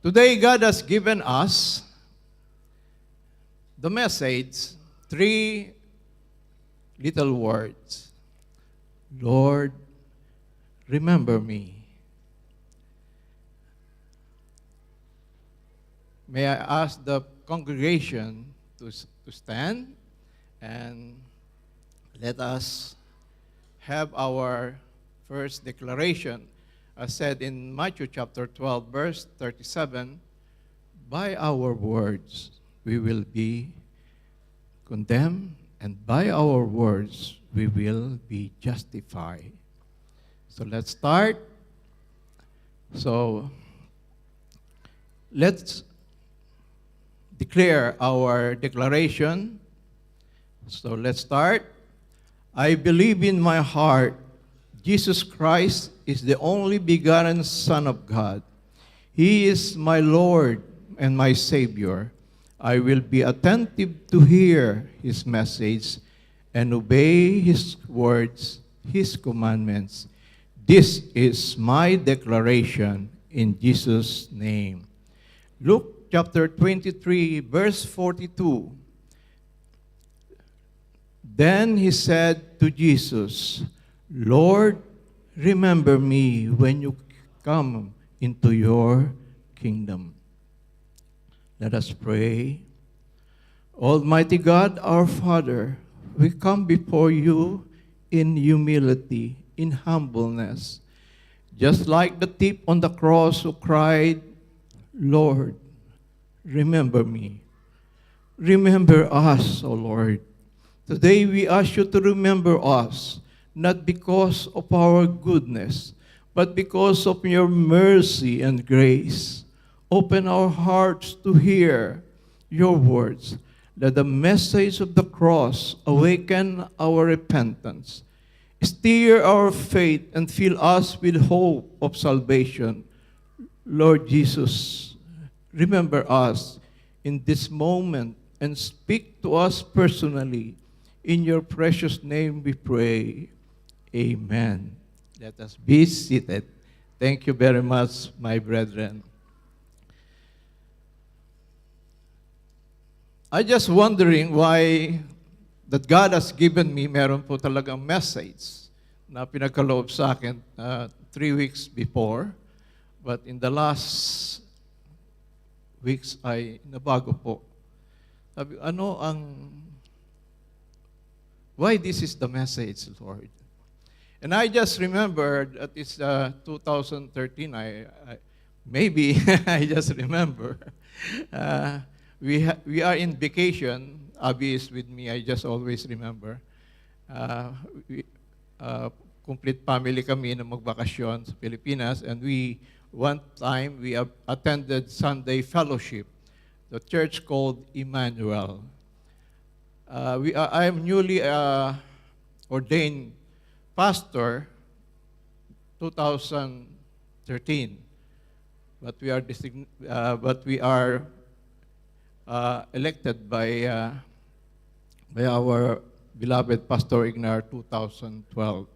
Today, God has given us the message, three little words. Lord, remember me. May I ask the congregation to stand and let us have our first declaration. As said in Matthew chapter 12, verse 37, by our words we will be condemned, and by our words we will be justified. So let's start. So let's declare our declaration. So let's start. I believe in my heart Jesus Christ is the only begotten Son of God. He is my Lord and my Savior. I will be attentive to hear His message and obey His words, His commandments. This is my declaration in Jesus' name. Luke chapter 23, verse 42. Then he said to Jesus, Lord, remember me when you come into your kingdom. Let us pray. Almighty God, our Father, we come before you in humility, in humbleness, just like the thief on the cross who cried, Lord, remember me. Remember us, O Lord. Today we ask you to remember us, not because of our goodness, but because of your mercy and grace. Open our hearts to hear your words. Let the message of the cross awaken our repentance, stir our faith, and fill us with hope of salvation. Lord Jesus, remember us in this moment and speak to us personally. In your precious name we pray. Amen. Let us be seated. Thank you very much, my brethren. I just wondering why that God has given me, meron po talagang message na pinagkaloob sa akin 3 weeks before. But in the last weeks ay nabago po. Sabi, why this is the message, Lord? And I just remembered that it's 2013. Maybe I just remember. We are in vacation. Abby is with me. I just always remember. Complete family kami na magbakasyon sa Pilipinas, and one time we attended Sunday fellowship, the church called Emmanuel. I am newly ordained pastor 2013, but we are elected by our beloved Pastor Ignar 2012.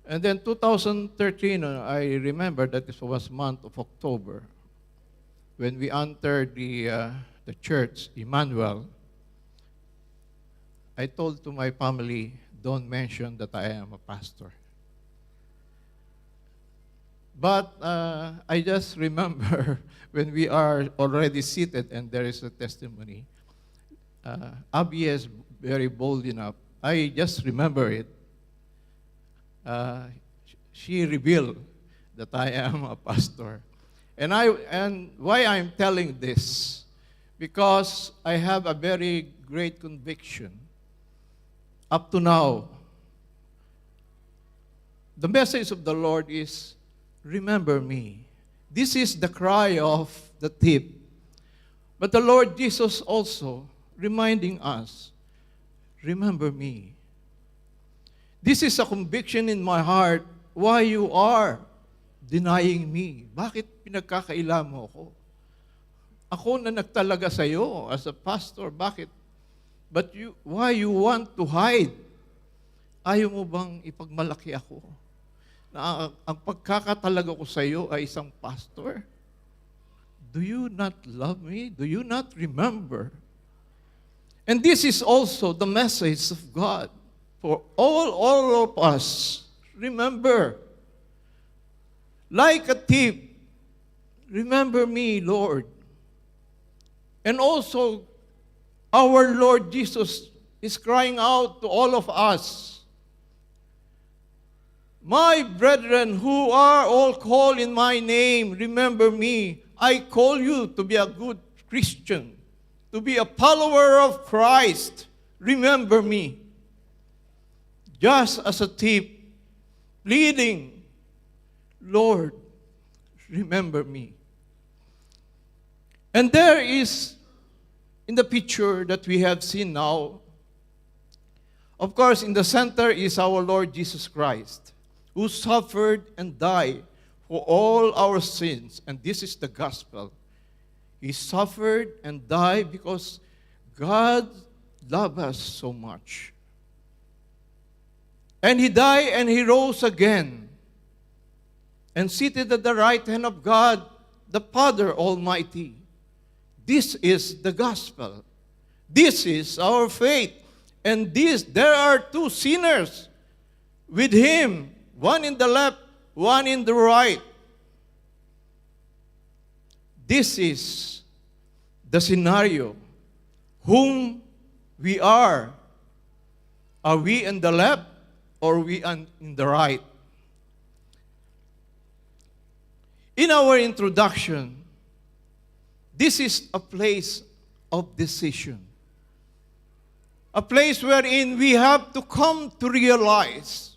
And then 2013, I remember that this was month of October when we entered the church, Emmanuel. I told to my family, don't mention that I am a pastor. But I just remember when we are already seated and there is a testimony, Abby is very bold enough. I just remember it. She revealed that I am a pastor. And why I'm telling this? Because I have a very great conviction. Up to now, the message of the Lord is, remember me. This is the cry of the thief. But the Lord Jesus also reminding us, remember me. This is a conviction in my heart why you are denying me. Bakit pinagkakaila mo ako? Ako na nagtalaga sa iyo as a pastor, bakit? But why you want to hide? Ayaw mo bang ipagmalaki ako? Na ang pagkakatalaga ko sa iyo ay isang pastor? do you not love me? Do you not remember? And this is also the message of God for all of us. Remember, like a thief, remember me, Lord. And also, our Lord Jesus is crying out to all of us, my brethren who are all called in my name, remember me. I call you to be a good Christian, to be a follower of Christ. Remember me. Just as a thief pleading, Lord, remember me. And there is, in the picture that we have seen now, of course, in the center is our Lord Jesus Christ, who suffered and died for all our sins. And this is the gospel. He suffered and died because God loved us so much. And He died and He rose again and seated at the right hand of God, the Father Almighty. This is the gospel. This is our faith. And there are two sinners with Him, one in the left, one in the right. This is the scenario. Whom we are. Are we in the left or are we in the right? In our introduction, this is a place of decision. A place wherein we have to come to realize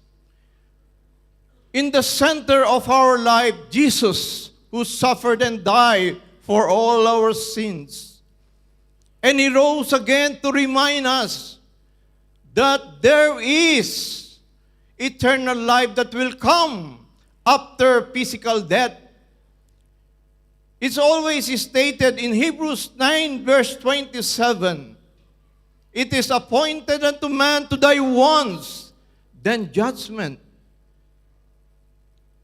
in the center of our life, Jesus, who suffered and died for all our sins. And He rose again to remind us that there is eternal life that will come after physical death. It's always stated in Hebrews 9 verse 27, it is appointed unto man to die once, then judgment.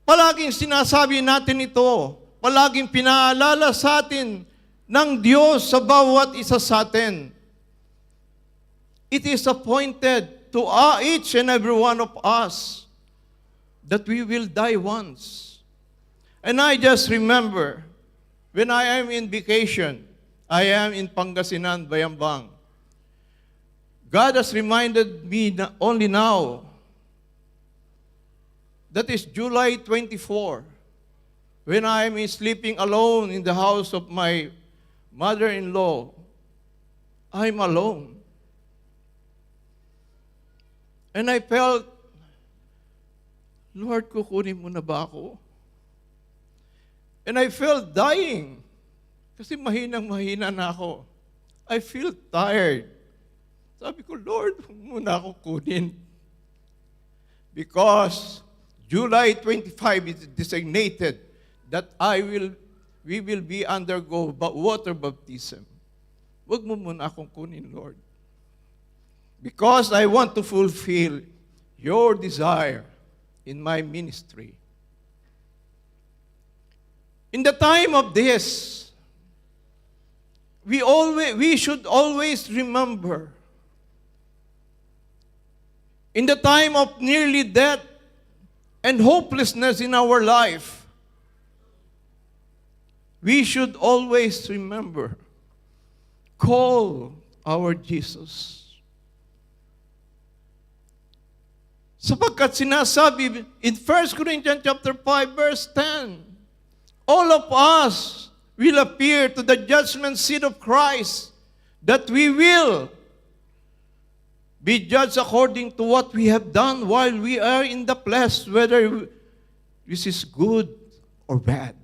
Palaging sinasabi natin ito, palaging pinaalala sa atin ng Diyos sa bawat isa sa atin. It is appointed to each and every one of us that we will die once. And I just remember, when I am in vacation, I am in Pangasinan, Bayambang. God has reminded me only now, that is July 24, when I am sleeping alone in the house of my mother-in-law. I'm alone. And I felt, Lord, kukunin mo na ba ako? And I felt dying. Kasi mahinang-mahina na ako. I feel tired. Sabi ko, Lord, huwag mo na ako kunin. Because July 25 is designated that we will be undergo water baptism. Huwag mo muna akong kunin, Lord. Because I want to fulfill your desire in my ministry. In the time of this, we should always remember, in the time of nearly death and hopelessness in our life, we should always remember, call our Jesus. Sapagkat sinasabi in 1 Corinthians chapter 5 verse 10, all of us will appear to the judgment seat of Christ, that we will be judged according to what we have done while we are in the flesh, whether this is good or bad.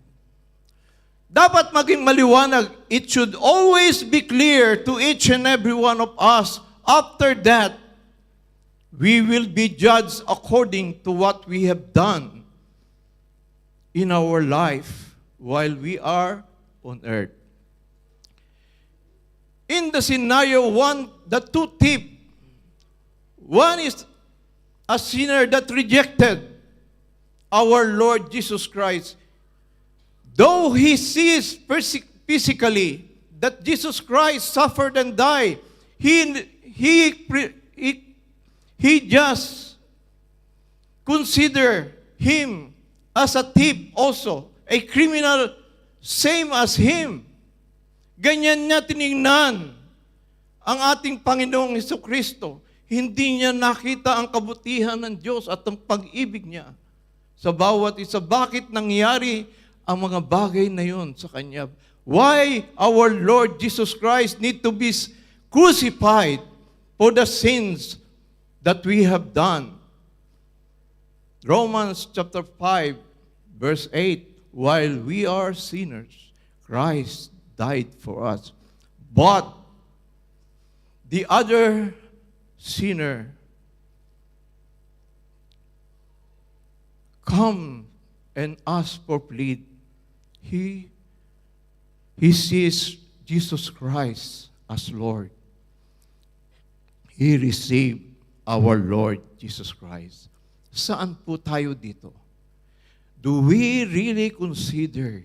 Dapat maging maliwanag, it should always be clear to each and every one of us. After that, we will be judged according to what we have done in our life while we are on earth. In the scenario one, the two thieves, one is a sinner that rejected our Lord Jesus Christ. Though he sees physically, that Jesus Christ suffered and died. He just consider him as a thief also, a criminal, same as him. Ganyan niya tiningnan ang ating Panginoong Hesukristo. Hindi niya nakita ang kabutihan ng Diyos at ang pag-ibig niya sa bawat isa. Bakit nangyari ang mga bagay na yon sa Kanya? Why our Lord Jesus Christ need to be crucified for the sins that we have done? Romans chapter 5, verse 8, while we are sinners, Christ died for us. But the other sinner come and ask for plead. He sees Jesus Christ as Lord. He received our Lord Jesus Christ. Saan po tayo dito? Do we really consider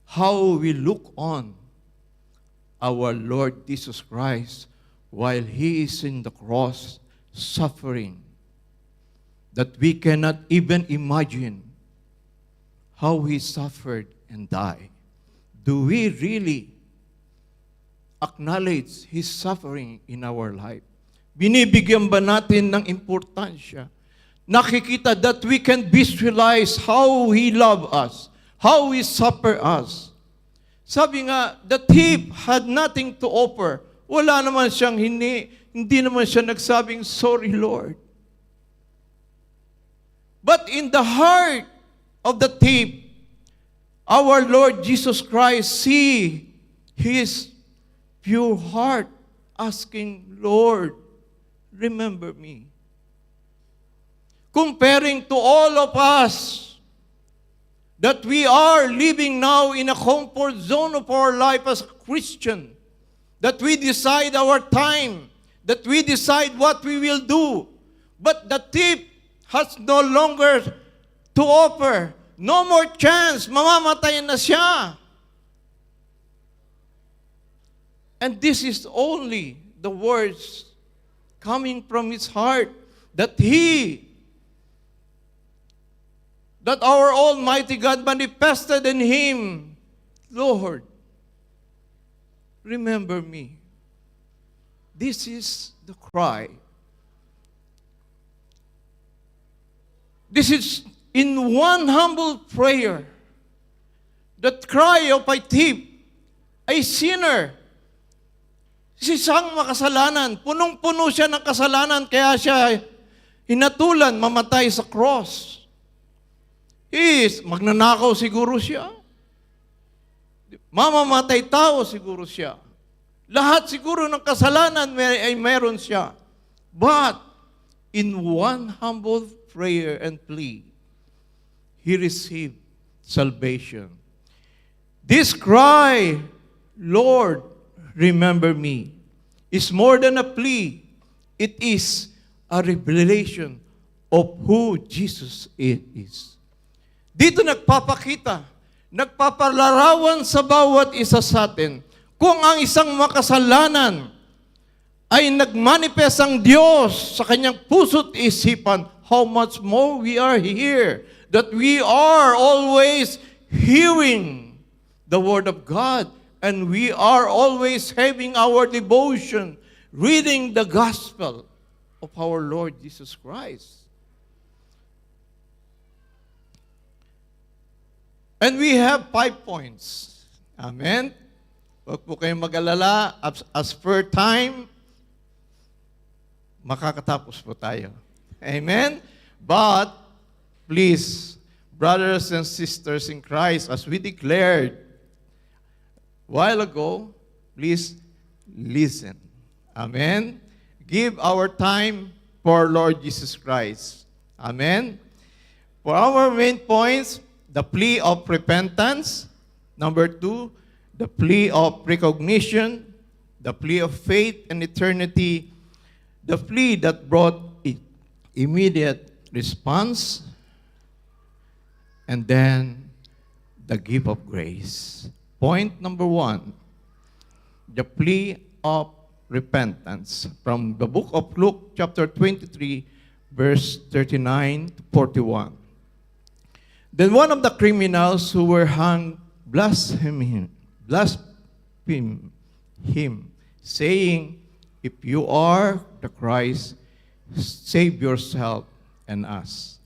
how we look on our Lord Jesus Christ while He is in the cross suffering, that we cannot even imagine how He suffered and died? Do we really acknowledge His suffering in our life? Binibigyan ba natin ng importansya? Nakikita that we can visualize how He loved us, how He suffered us. Sabi nga, the thief had nothing to offer. Wala naman siyang hindi naman siya nagsabing, sorry Lord. But in the heart of the thief, our Lord Jesus Christ see his pure heart asking, Lord, remember me. Comparing to all of us that we are living now in a comfort zone of our life as a Christian, that we decide our time, that we decide what we will do. But the thief has no longer to offer. No more chance. Mamamatay na siya. And this is only the words coming from his heart that our Almighty God manifested in him. Lord, remember me. This is the cry. This is in one humble prayer, that cry of a thief, a sinner. Isang makasalanan. Punong-puno siya ng kasalanan, kaya siya hinatulan, mamatay sa cross. Magnanakaw siguro siya. Mamamatay tao siguro siya. Lahat siguro ng kasalanan ay meron siya. But, in one humble prayer and plea, he received salvation. This cry, Lord, remember me, is more than a plea. It is a revelation of who Jesus is. Dito nagpapakita, nagpapalarawan sa bawat isa sa atin, kung ang isang makasalanan ay nagmanifest ang Diyos sa kanyang puso't isipan, how much more we are here, that we are always hearing the Word of God, and we are always having our devotion, reading the gospel of our Lord Jesus Christ. And we have 5 points. Amen? Huwag po kayong mag-alala. As per time, makakatapos po tayo. Amen? But, please, brothers and sisters in Christ, as we declared a while ago, please listen. Amen? Give our time for Lord Jesus Christ. Amen? For our main points, the plea of repentance. Number 2, the plea of recognition. The plea of faith and eternity. The plea that brought immediate response. And then, the gift of grace. Point number 1, the plea of repentance from the book of Luke chapter 23, verse 39 to 41. Then one of the criminals who were hung blasphemed him, saying, "If you are the Christ, save yourself and us."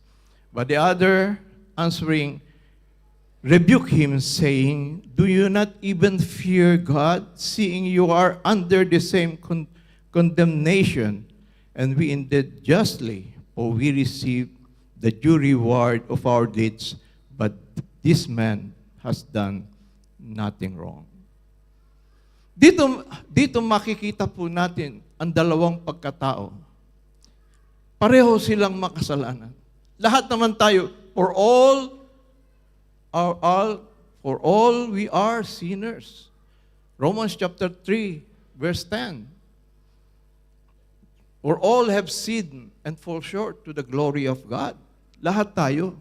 But the other answering rebuked him, saying, "Do you not even fear God, seeing you are under the same condemnation? And we indeed justly, for we receive the due reward of our deeds, but this man has done nothing wrong." Dito makikita po natin ang dalawang pagkatao. Pareho silang makasalanan. Lahat naman tayo, for all we are sinners. Romans chapter 3, verse 10. For all have sinned and fall short to the glory of God. Lahat tayo.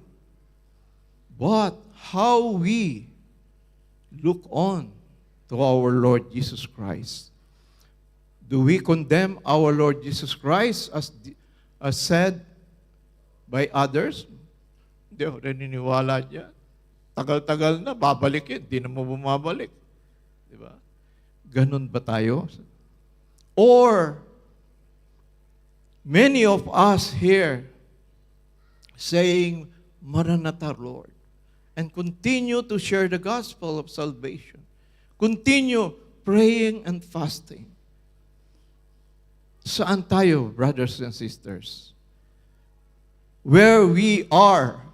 But how we look on to our Lord Jesus Christ. Do we condemn our Lord Jesus Christ as said by others? Hindi ako naniniwala dyan. Tagal-tagal na, babalik yun. Hindi na mo bumabalik. Di ba? Ganun ba tayo? Or, many of us here saying, "Maranatha, Lord," and continue to share the gospel of salvation. Continue praying and fasting. Saan tayo, brothers and sisters? Where we are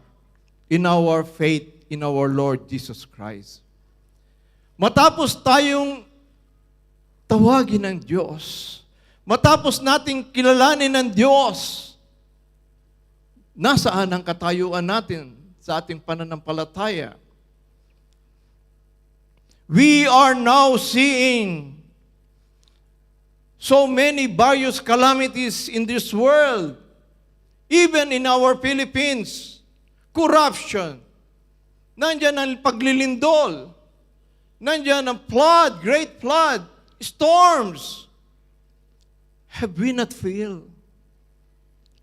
in our faith in our Lord Jesus Christ. Matapos tayong tawagin ng Diyos, matapos nating kilalanin ng Diyos, nasaan ang katayuan natin sa ating pananampalataya? We are now seeing so many various calamities in this world, even in our Philippines. Corruption. Nandiyan ang paglilindol. Nandiyan ang flood, great flood, storms. Have we not feel?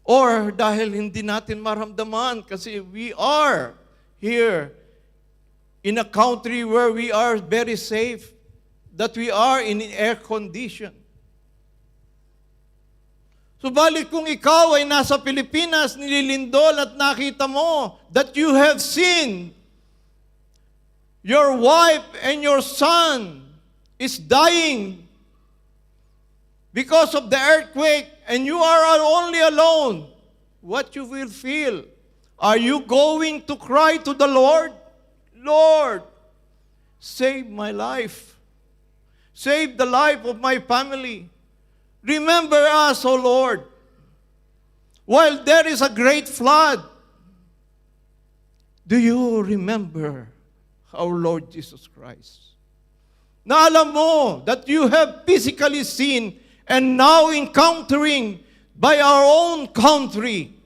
Or dahil hindi natin maramdaman kasi we are here in a country where we are very safe, that we are in air condition. Subalit kung ikaw ay nasa Pilipinas, nililindol at nakita mo that you have seen your wife and your son is dying because of the earthquake, and you are only alone, what you will feel? Are you going to cry to the Lord? "Lord, save my life. Save the life of my family. Remember us, O Lord, while there is a great flood." Do you remember our Lord Jesus Christ? Na alam mo that you have physically seen and now encountering by our own country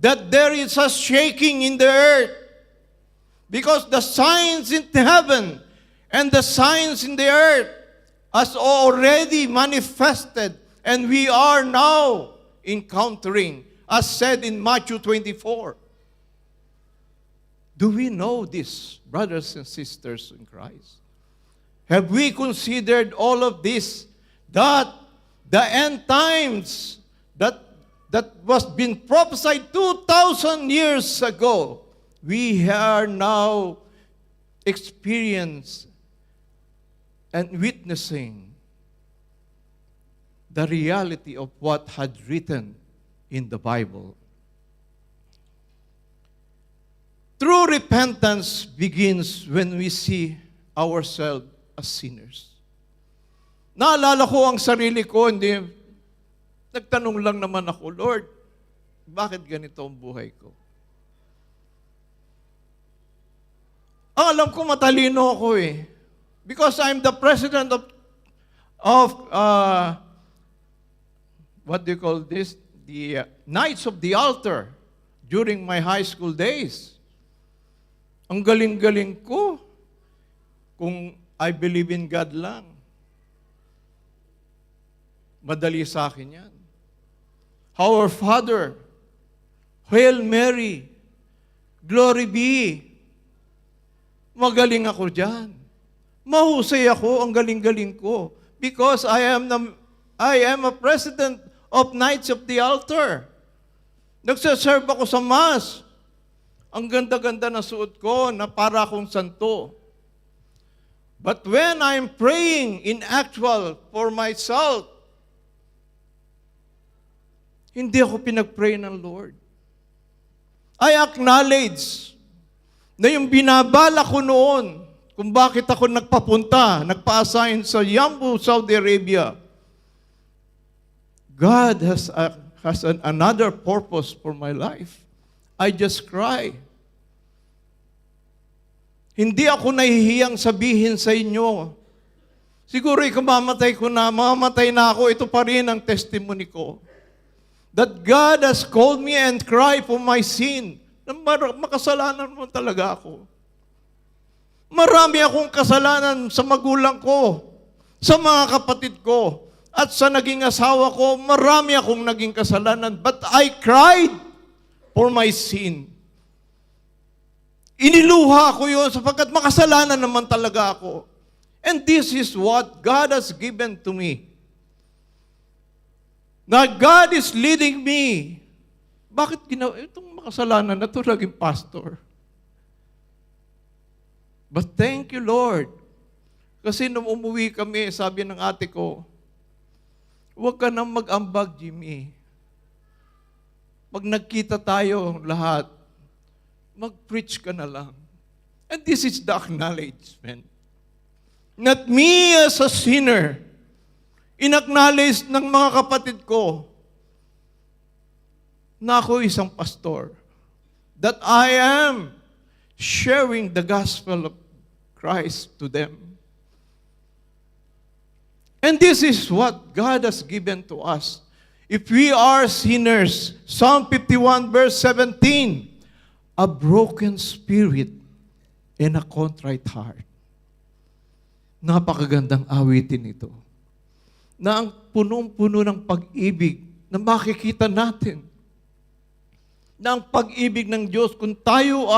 that there is a shaking in the earth, because the signs in heaven and the signs in the earth has already manifested, and we are now encountering, as said in Matthew 24. Do we know this, brothers and sisters in Christ? Have we considered all of this, that the end times that was been prophesied 2,000 years ago, we are now experiencing and witnessing the reality of what had written in the Bible. True repentance begins when we see ourselves as sinners. Naalala ko ang sarili ko, nagtanong lang naman ako, "Lord, bakit ganito ang buhay ko?" Ang alam ko, matalino ako eh. Because I'm the president of what do you call this? The Knights of the Altar during my high school days. Ang galing-galing ko. Kung I believe in God lang. Madali sa akin yan. Our Father, Hail Mary, Glory be. Magaling ako dyan. Mahusay ako, ang galing-galing ko. Because I am a president of Knights of the Altar. Nagsaserve ako sa Mass. Ang ganda-ganda na suot ko na para akong santo. But when I'm praying in actual for myself, hindi ako pinag-pray ng Lord. I acknowledge na yung binabala ko noon, kung bakit ako nagpapunta, nagpa-assign sa Yanbu, Saudi Arabia, God has another purpose for my life. I just cry. Hindi ako nahihiyang sabihin sa inyo. Siguro mamatay na ako, ito pa rin ang testimony ko. That God has called me and cried for my sin. Makasalanan mo talaga ako. Marami akong kasalanan sa magulang ko, sa mga kapatid ko, at sa naging asawa ko, marami akong naging kasalanan. But I cried for my sin. Iniluha ko yun sapagkat makasalanan naman talaga ako. And this is what God has given to me. Na God is leading me. Bakit ginawa itong makasalanan na ito naging pastor? But thank you, Lord. Kasi nung umuwi kami, sabi ng ate ko, huwag ka nang mag-ambag, Jimmy. Pag nagkita tayo lahat, mag-preach ka na lang. And this is the acknowledgement. Not me as a sinner, in-acknowledge ng mga kapatid ko na ako isang pastor. That I am sharing the gospel of Christ to them. And this is what God has given to us. If we are sinners, Psalm 51 verse 17, a broken spirit and a contrite heart. Napakagandang awitin ito. Na ang punong-puno ng pag-ibig na makikita natin. Na ang pag-ibig ng Diyos, kung tayo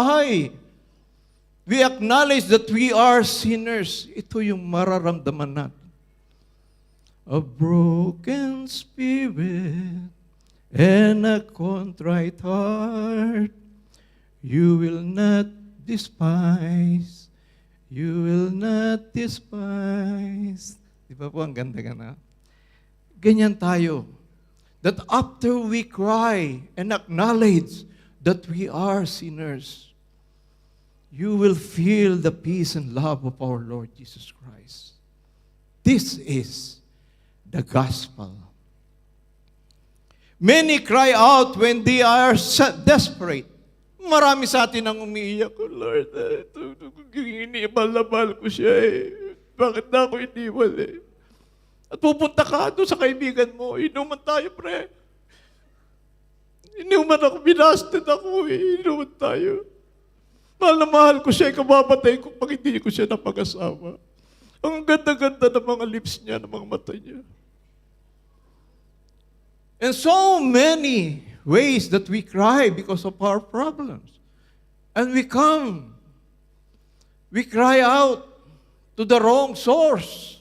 we acknowledge that we are sinners, ito yung mararamdaman natin. A broken spirit and a contrite heart, you will not despise. You will not despise. Di ba po, ang ganda-ganda? Ganyan tayo. That after we cry and acknowledge that we are sinners, you will feel the peace and love of our Lord Jesus Christ. This is the gospel. Many cry out when they are desperate. Marami sa atin ang umiiyak ko, Lord, iniibal-labal ko siya Bakit na ako iniwal At pupunta ka doon sa kaibigan mo, inuman tayo, pre. Inuman ako, binasted ako inuman tayo. Mahal na mahal ko siya, kababatayin ko pag hindi ko siya napag-asawa. Ang ganda-ganda ng mga lips niya, ng mga mata niya. And so many ways that we cry because of our problems. And we cry out to the wrong source.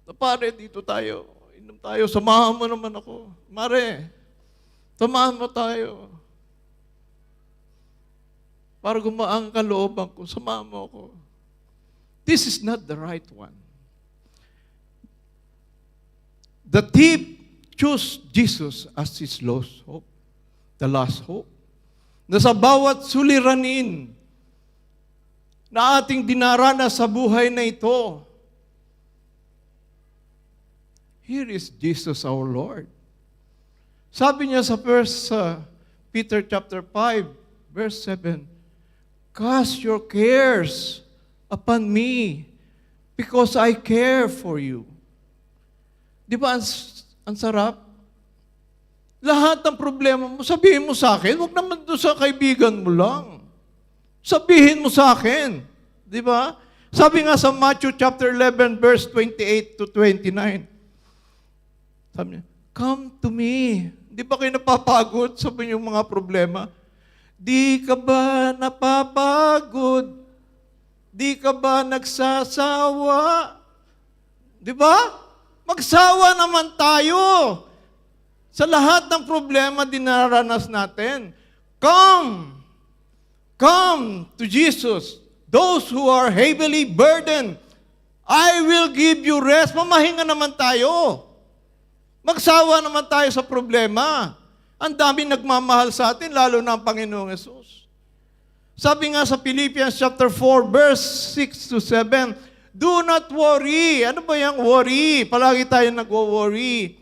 Na pare, dito tayo, inom tayo, samahan mo naman ako. Mare, samahan mo tayo. Para gumaang kalooban ko, samahan mo ako. This is not the right one. The thief chose Jesus as his lost hope, the last hope. Na sa bawat suliranin na ating dinaranas sa buhay na ito, here is Jesus our Lord. Sabi niya sa Peter chapter 5, verse 7, cast your cares upon me because I care for you. Di ba ang sarap? Lahat ng problema mo, sabihin mo sa akin, huwag naman doon sa kaibigan mo lang. Sabihin mo sa akin. Di ba? Sabi nga sa Matthew chapter 11, verse 28 to 29. Sabi niya, come to me. Di ba kayo napapagod sa inyong mga problema? Di ka ba napapagod? Di ka ba nagsasawa? Di ba? Magsawa naman tayo sa lahat ng problema dinaranas natin. Come to Jesus. Those who are heavily burdened, I will give you rest. Mamahinga naman tayo. Magsawa naman tayo sa problema. Ang dami nagmamahal sa atin, lalo na ang Panginoong Yesus. Sabi nga sa Philippians chapter 4, verse 6 to 7, do not worry. Ano ba yung worry? Palagi tayo nag-worry.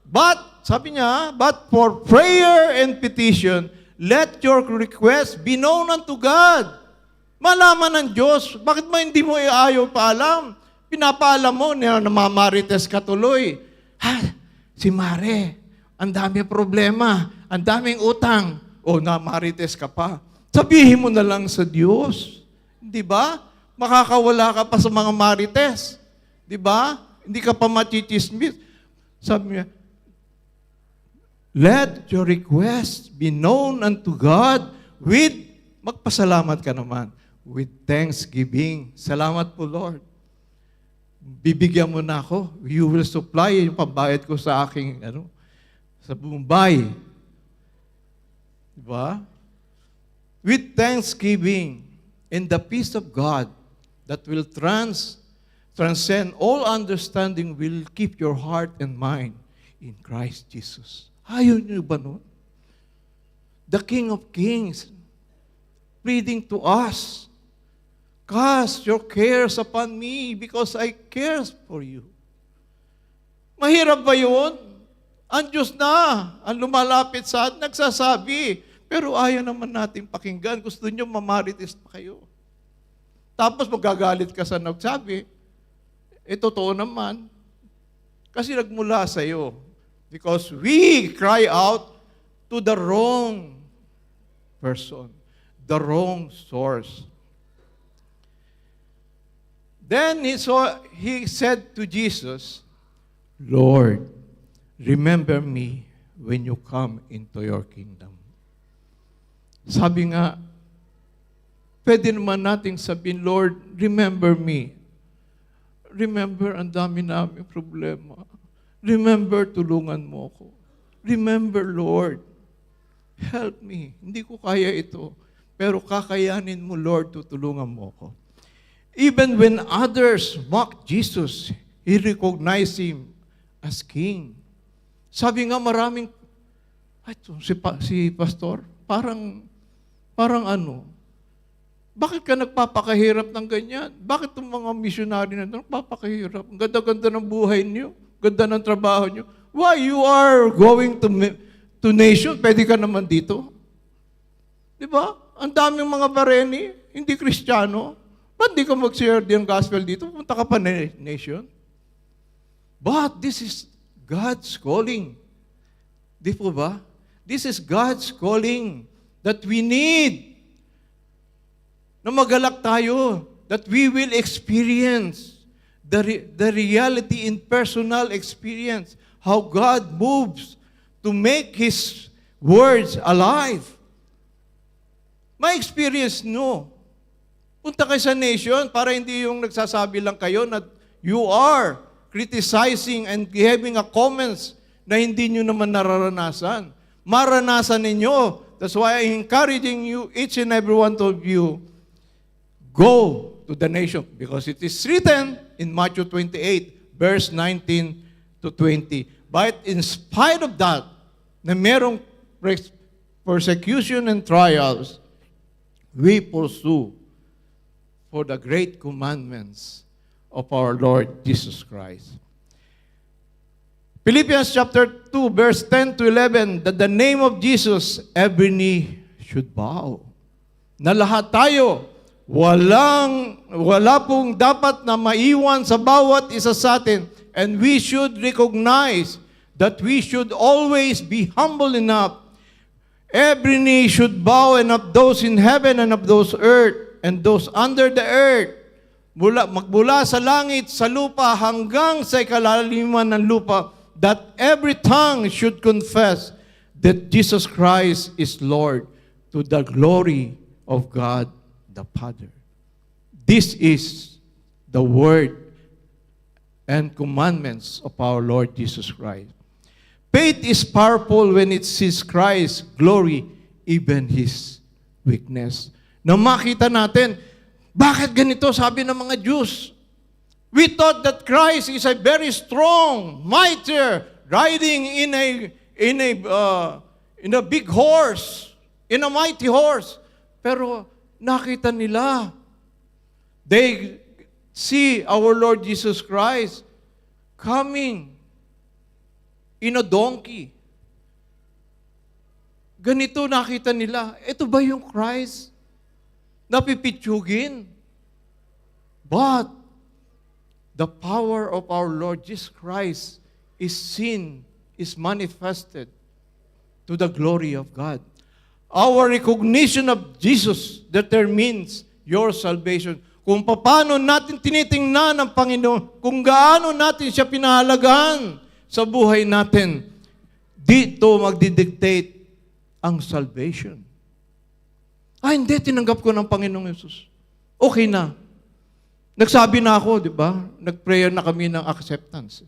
But, sabi niya, but for prayer and petition, let your request be known unto God. Malaman ng Diyos. Bakit ba hindi mo ayaw paalam? Pinapaalam mo, namamarites ka tuloy. Si Mare, ang dami problema, ang daming utang. O, namarites ka pa. Sabihin mo na lang sa Diyos. Di ba? Makakawala ka pa sa mga marites. Di ba? Hindi ka pa machichismis. Sabi niya, let your request be known unto God with, magpasalamat ka naman, with thanksgiving. Salamat po, Lord. Bibigyan mo na ako. You will supply yung pambayad ko sa aking, sa Mumbai. Diba? With thanksgiving and the peace of God that will transcend all understanding will keep your heart and mind in Christ Jesus. Ayaw niyo ba nun? The King of Kings pleading to us, cast your cares upon me because I care for you. Mahirap ba yun? Ang Diyos na, ang lumalapit sa atin, nagsasabi. Pero ayaw naman natin pakinggan. Gusto nyo mamarites pa kayo. Tapos magagalit ka sa nagsabi. Totoo naman. Kasi nagmula sa iyo. Because we cry out to the wrong person, the wrong source. Then he said to Jesus, Lord, remember me when you come into your kingdom. Sabi nga, pwede naman nating sabihin, Lord, remember me. Remember, ang dami namin problema. Remember, tulungan mo ako. Remember, Lord, help me. Hindi ko kaya ito. Pero kakayanin mo, Lord, tutulungan mo ako. Even when others mocked Jesus, he recognized him as king. Sabi nga maraming, si pastor, parang bakit ka nagpapakahirap ng ganyan? Bakit itong mga missionary na ito nagpapakahirap? Ang ganda-ganda ng buhay niyo, ganda ng trabaho niyo. Why you are going to nation? Pwede ka naman dito. Di ba? Ang daming mga bareni, hindi Kristiyano. Ba't di ka mag-share din gospel dito? Punta ka pa na nation. But this is God's calling. Di po ba? This is God's calling that we need na magalak tayo, that we will experience the reality in personal experience, how God moves to make His words alive. May experience no. Punta kayo sa nation para hindi yung nagsasabi lang kayo na you are criticizing and having a comments na hindi nyo naman nararanasan. Maranasan ninyo. That's why I'm encouraging you, each and every one of you, go to the nation. Because it is written in Matthew 28, verse 19 to 20. But in spite of that, na merong persecution and trials, we pursue for the great commandments of our Lord Jesus Christ. Philippians chapter 2, verse 10 to 11, that the name of Jesus, every knee should bow. Na lahat tayo, wala pong dapat na maiwan sa bawat isa sa atin, and we should recognize that we should always be humble enough. Every knee should bow, and of those in heaven and of those earth, and those under the earth, magmula sa langit, sa lupa, hanggang sa ikalaliman ng lupa, that every tongue should confess that Jesus Christ is Lord, to the glory of God the Father. This is the word and commandments of our Lord Jesus Christ. Faith is powerful when it sees Christ's glory, even His weakness. Na makita natin, bakit ganito sabi ng mga Jews? We thought that Christ is a very strong, mightier, riding in a big horse, in a mighty horse. Pero nakita nila, they see our Lord Jesus Christ coming in a donkey. Ganito nakita nila. Ito ba yung Christ? Napipitsugin. But the power of our Lord Jesus Christ is seen, is manifested to the glory of God. Our recognition of Jesus determines your salvation. Kung paano natin tinitingnan ang Panginoon, kung gaano natin siya pinahalagaan sa buhay natin, dito magdidictate ang salvation. Hindi, tinanggap ko ng Panginoong Yesus. Okay na. Nagsabi na ako, di ba? Nag-prayer na kami ng acceptance.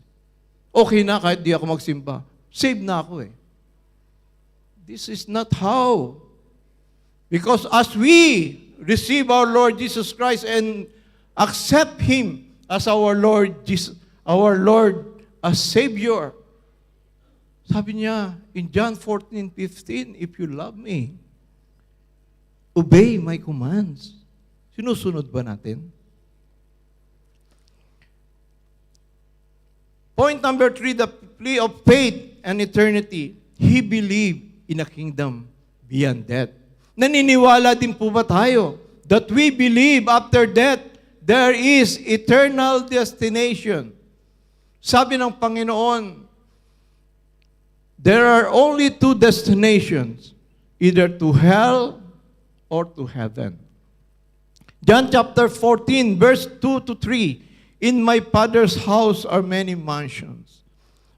Okay na kahit di ako magsimba. Saved na ako eh. This is not how. Because as we receive our Lord Jesus Christ and accept Him as our Lord Jesus, our Lord as Savior, sabi niya in John 14:15, if you love me, obey my commands. Sinusunod ba natin? Point number 3, the plea of faith and eternity. He believed in a kingdom beyond death. Naniniwala din po ba tayo that we believe after death, there is eternal destination? Sabi ng Panginoon, there are only two destinations, either to hell or to heaven. John chapter 14, verse 2 to 3, in my Father's house are many mansions.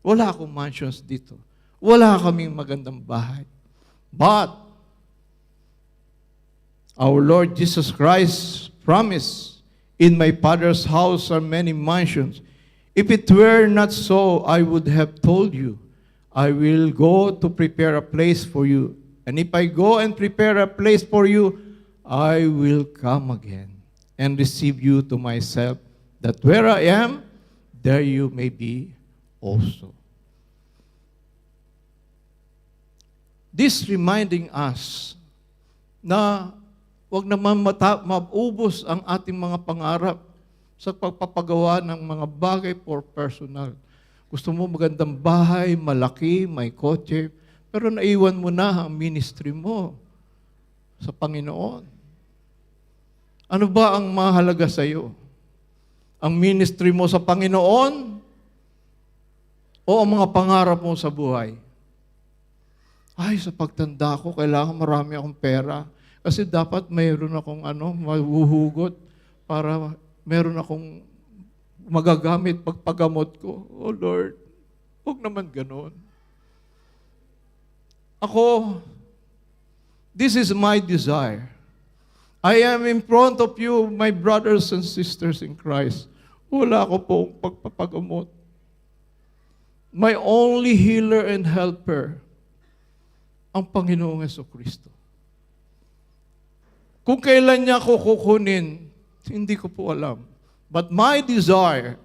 Wala akong mansions dito. Wala kaming magandang bahay. But, our Lord Jesus Christ promised, in my Father's house are many mansions. If it were not so, I would have told you, I will go to prepare a place for you. And if I go and prepare a place for you, I will come again and receive you to myself, that where I am, there you may be also. This reminding us na wag naman maubos ang ating mga pangarap sa pagpapagawa ng mga bagay for personal. Gusto mo magandang bahay, malaki, may kotse, pero naiwan mo na ang ministry mo sa Panginoon. Ano ba ang mahalaga sa iyo? Ang ministry mo sa Panginoon o ang mga pangarap mo sa buhay? Ay, sa pagtanda ko, kailangan marami akong pera. Kasi dapat mayroon akong mahuhugot para mayroon akong magagamit pagpagamot ko. Oh Lord, huwag naman ganon. Ako, this is my desire. I am in front of you, my brothers and sisters in Christ. Wala ko pong pagpapagamot. My only healer and helper, ang Panginoong Jesucristo. Kung kailan niya ako kukunin, hindi ko po alam. But my desire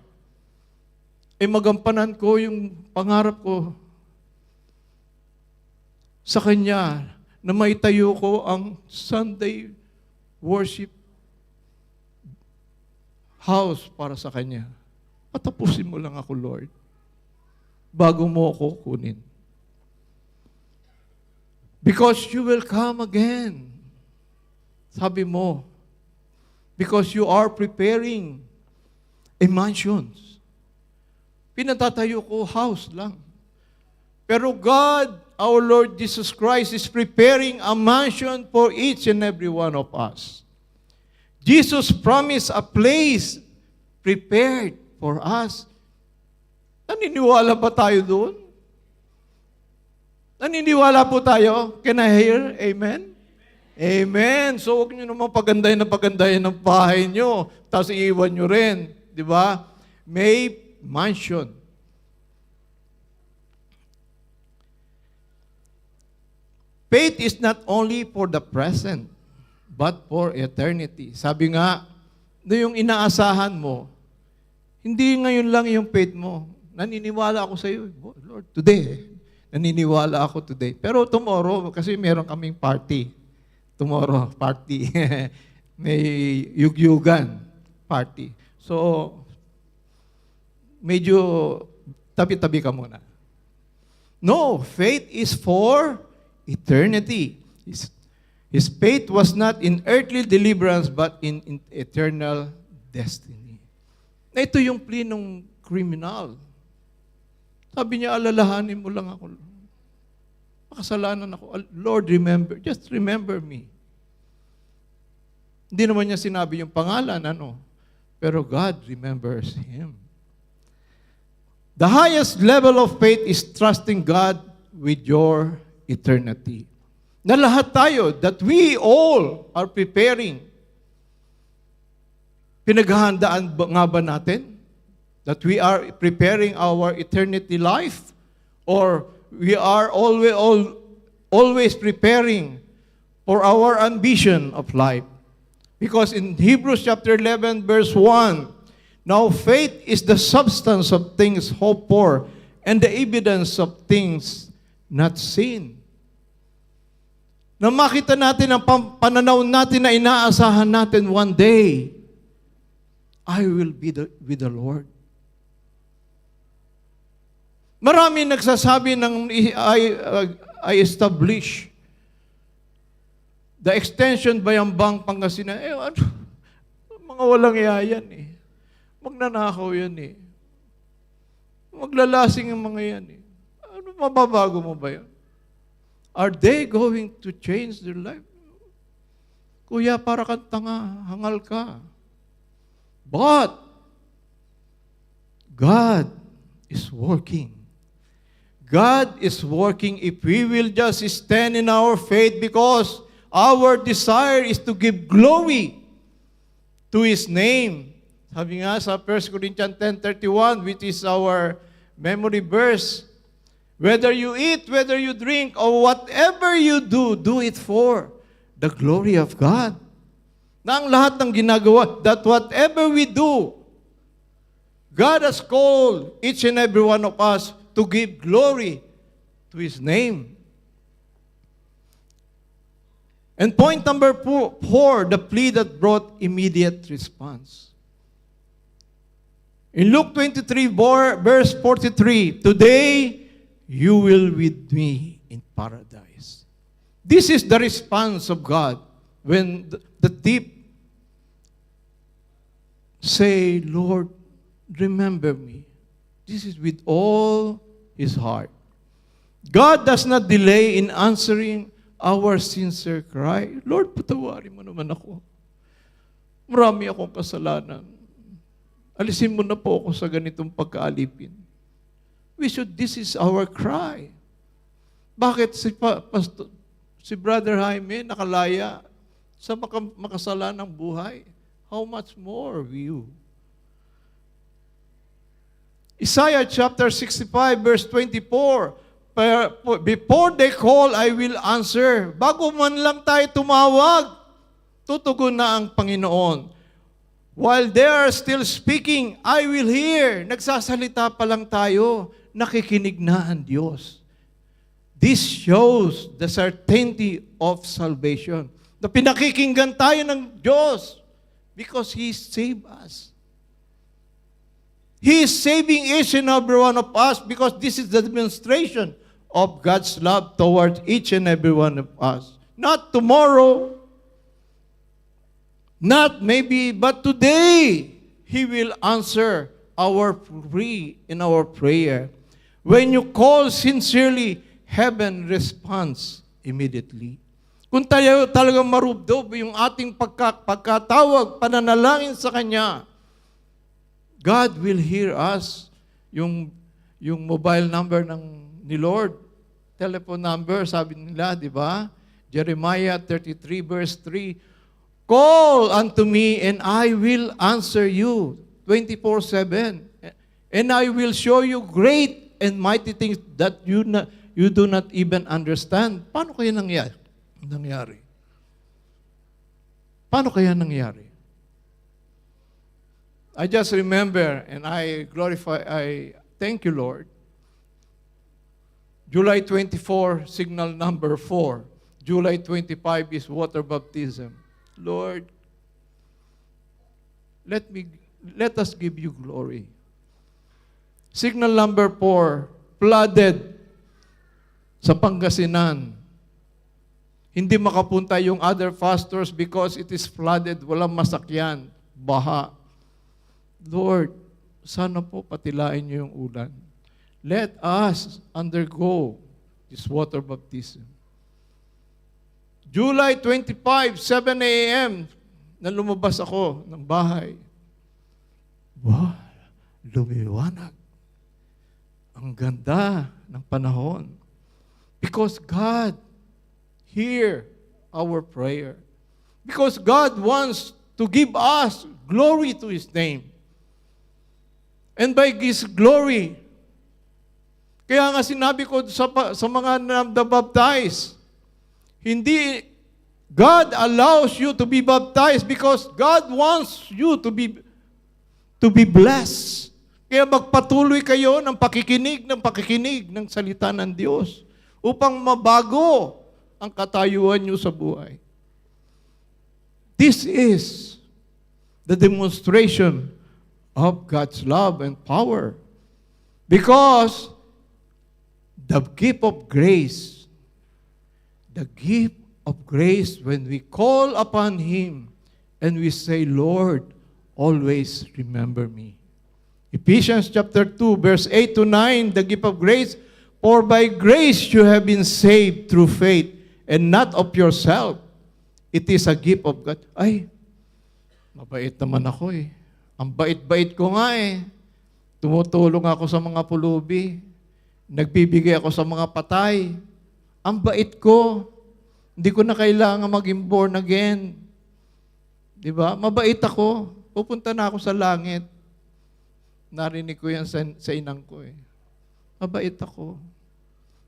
ay magampanan ko yung pangarap ko sa Kanya na maitayo ko ang Sunday worship house para sa Kanya. Patapusin mo lang ako, Lord, bago mo ako kunin. Because you will come again. Sabi mo, because you are preparing a mansions. Pinatatayo ko house lang. Pero God, our Lord Jesus Christ, is preparing a mansion for each and every one of us. Jesus promised a place prepared for us. Naniniwala ba tayo doon? Naniniwala po tayo? Can I hear? Amen? Amen. So, huwag nyo naman pagandahin ng bahay nyo, tapos iiwan nyo rin. Di ba? May mansion. Faith is not only for the present, but for eternity. Sabi nga, na yung inaasahan mo, hindi ngayon lang yung faith mo. Naniniwala ako sa iyo, Lord, today. Naniniwala ako today. Pero tomorrow, kasi meron kaming party. Tomorrow, party. May yugyugan party. So, medyo tabi-tabi ka muna. No, faith is for eternity. His faith was not in earthly deliverance, but in eternal destiny. Ito yung plea ng criminal. Sabi niya, alalahanin mo lang ako. Makasalanan ako. Lord, remember. Just remember me. Hindi naman niya sinabi yung pangalan, pero God remembers him. The highest level of faith is trusting God with your eternity. Na lahat tayo, that we all are preparing. Pinaghahandaan nga ba natin? That we are preparing our eternity life? Or we are always preparing for our ambition of life? Because in Hebrews chapter 11, verse 1, now faith is the substance of things hoped for and the evidence of things not seen. Na makita natin ang pananaw natin na inaasahan natin one day, I will be with the Lord. Marami nagsasabi ng I establish the extension Bayambang Pangasinan. Mga walang yan eh. Magnanakaw yan eh. Maglalasing ang mga yan eh. Ano mababago mo ba yan? Are they going to change their life? Kuya, para kang tanga, hangal ka. But, God is working. God is working if we will just stand in our faith because our desire is to give glory to His name. Sabi nga sa 1 Corinthians 10:31, which is our memory verse, whether you eat, whether you drink, or whatever you do, do it for the glory of God. Na ang lahat ng ginagawa, that whatever we do, God has called each and every one of us to give glory to His name. And point number 4, the plea that brought immediate response. In Luke 23, verse 43, today you will with me in paradise. This is the response of God when the thief say, Lord, remember me. This is with all his heart. God does not delay in answering our sincere cry. Lord, patawarin mo naman ako. Marami akong kasalanan. Alisin mo na po ako sa ganitong pagkaalipin. This is our cry. Bakit si Brother Jaime nakalaya sa makasalanang buhay? How much more you? Isaiah chapter 65 verse 24, before they call, I will answer. Bago man lang tayo tumawag, tutugon na ang Panginoon. While they are still speaking, I will hear. Nagsasalita pa lang tayo, nakikinig na ang Diyos. This shows the certainty of salvation. Na pinakikinggan tayo ng Diyos because He saved us. He is saving each and every one of us because this is the demonstration of God's love towards each and every one of us. Not tomorrow, not maybe, but today, He will answer our plea in our prayer. When you call sincerely, heaven responds immediately. Kung tayo talagang marubdob yung ating pagkatawag, pananalangin sa Kanya, God will hear us. Yung mobile number ni Lord, telephone number, sabi nila, di ba? Jeremiah 33 verse 3, call unto me and I will answer you 24/7. And I will show you great and mighty things that you do not even understand. Paano kaya nangyari? Paano kaya nangyari? I just remember and I thank you, Lord. July 24, signal number 4. July 25 is water baptism. Lord, let us give you glory. Signal number 4, flooded sa Pangasinan. Hindi makapunta yung other pastors because it is flooded, walang masakyan, baha. Lord, sana po patilain niyo yung ulan. Let us undergo this water baptism. July 25, 7 a.m., na lumabas ako ng bahay. Wow, lumiwanag. Ang ganda ng panahon. Because God hear our prayer. Because God wants to give us glory to His name. And by His glory, kaya nga sinabi ko sa mga nabaptize, hindi, God allows you to be baptized because God wants you to be blessed. Kaya magpatuloy kayo ng pakikinig ng salita ng Diyos upang mabago ang katayuan nyo sa buhay. This is the demonstration of God's love and power. Because the gift of grace, when we call upon Him and we say, Lord, always remember me. Ephesians chapter 2, verse 8 to 9, the gift of grace, for by grace you have been saved through faith, and not of yourself. It is a gift of God. Ay, mabait naman ako eh. Ang bait-bait ko nga eh. Tumutulong ako sa mga pulubi. Nagbibigay ako sa mga patay. Ang bait ko. Hindi ko na kailangan maging born again. Di ba? Mabait ako. Pupunta na ako sa langit. Narinig ko yan sa inang ko eh. Mabait ako.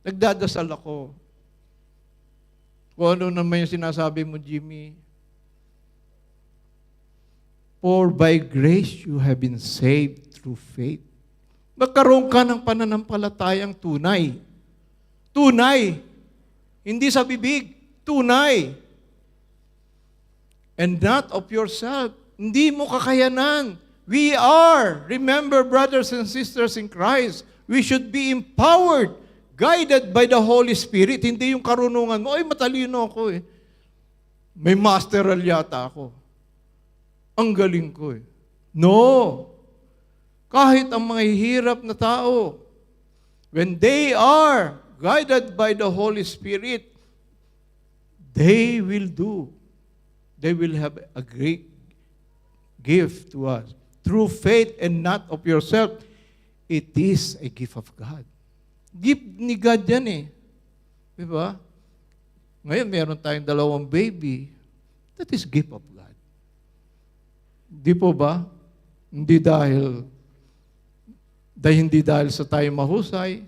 Nagdadasal ako. Kung ano naman yung sinasabi mo, Jimmy. For by grace you have been saved through faith. Magkaroon ka ng pananampalatayang tunay. Tunay. Hindi sa bibig. Tunay. And not of yourself. Hindi mo kakayanan. We are, remember brothers and sisters in Christ, we should be empowered, guided by the Holy Spirit. Hindi yung karunungan mo, ay matalino ako eh. May masteral yata ako. Ang galing ko eh. No. Kahit ang mga hirap na tao, when they are guided by the Holy Spirit, they will have a great gift to us. Through faith and not of yourself, it is a gift of God. Gift ni God yan eh. Diba? Ngayon, meron tayong 2 baby. That is gift of God. Di po ba? Hindi dahil sa tayo mahusay.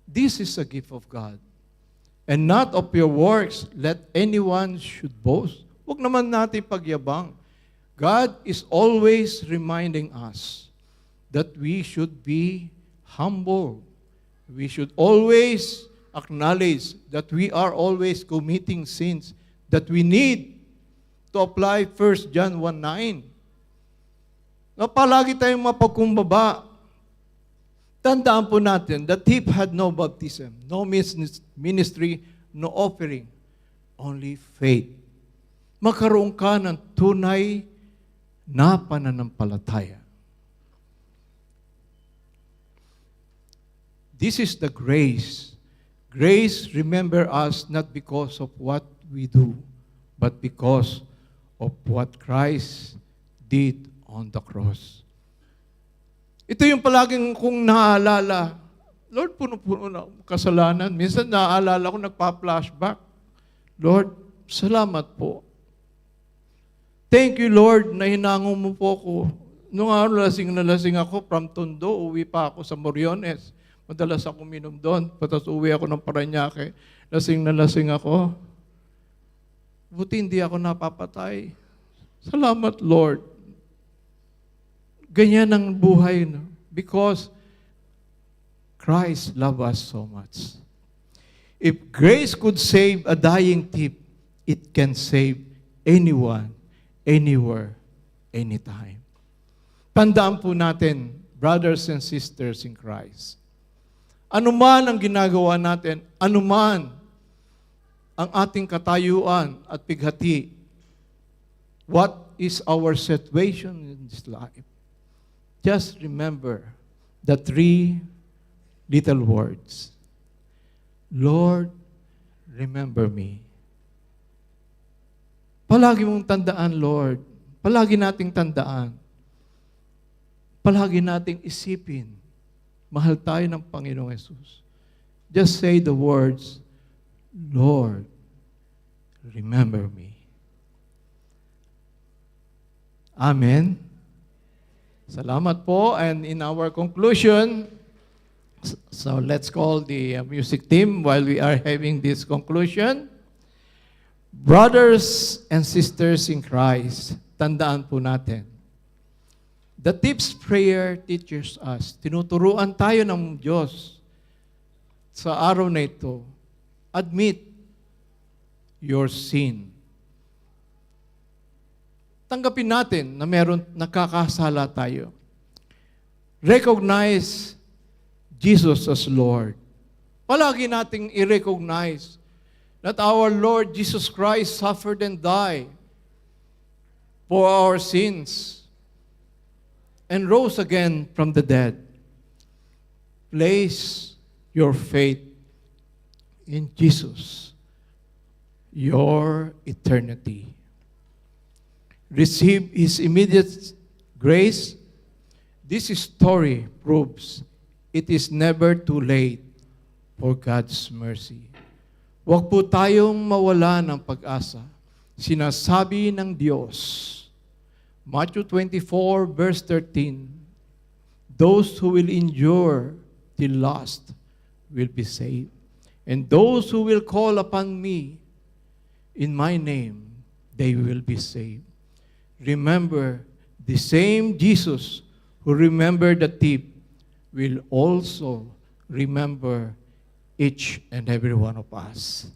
This is a gift of God. And not of your works, let anyone should boast. Huwag naman natin pagyabang. God is always reminding us that we should be humble. We should always acknowledge that we are always committing sins, that we need to apply 1 John 1:9. Na palagi tayong mapagkumbaba. Tandaan po natin that he had no baptism, no ministry, no offering, only faith. Magkaroon ka ng tunay na pananampalataya. This is the grace Grace remember us not because of what we do, but because of what Christ did on the cross. Ito yung palaging kong naaalala. Lord, puno-puno na akong kasalanan. Minsan naaalala ko, nagpa-flashback. Lord, salamat po. Thank you, Lord, na hinango mo po ko. Noong araw, lasing na lasing ako from Tondo, uwi pa ako sa Moriones. Madalas ako minom doon. Patas uwi ako ng Parañaque. Lasing na lasing ako. Buti hindi ako napapatay. Salamat, Lord. Ganyan ang buhay, no? Because Christ loved us so much. If grace could save a dying thief, it can save anyone, anywhere, anytime. Tandaan po natin, brothers and sisters in Christ, anuman ang ginagawa natin, anuman ang ating katayuan at pighati, what is our situation in this life? Just remember the three little words. Lord, remember me. Palagi mong tandaan, Lord. Palagi nating tandaan. Palagi nating isipin. Mahal tayo ng Panginoong Yesus. Just say the words, Lord, remember me. Amen. Salamat po. And in our conclusion, so let's call the music team while we are having this conclusion. Brothers and sisters in Christ, tandaan po natin. The Tips Prayer teaches us, tinuturuan tayo ng Diyos sa araw na ito, admit your sin. Tanggapin natin na meron nakakasala tayo. Recognize Jesus as Lord. Palagi nating i-recognize that our Lord Jesus Christ suffered and died for our sins and rose again from the dead. Place your faith in Jesus, your eternity. Receive His immediate grace. This story proves it is never too late for God's mercy. Huwag po tayong mawala ng pag-asa. Sinasabi ng Diyos, Matthew 24, verse 13, those who will endure till last will be saved. And those who will call upon me in my name, they will be saved. Remember, the same Jesus who remembered the thief will also remember each and every one of us.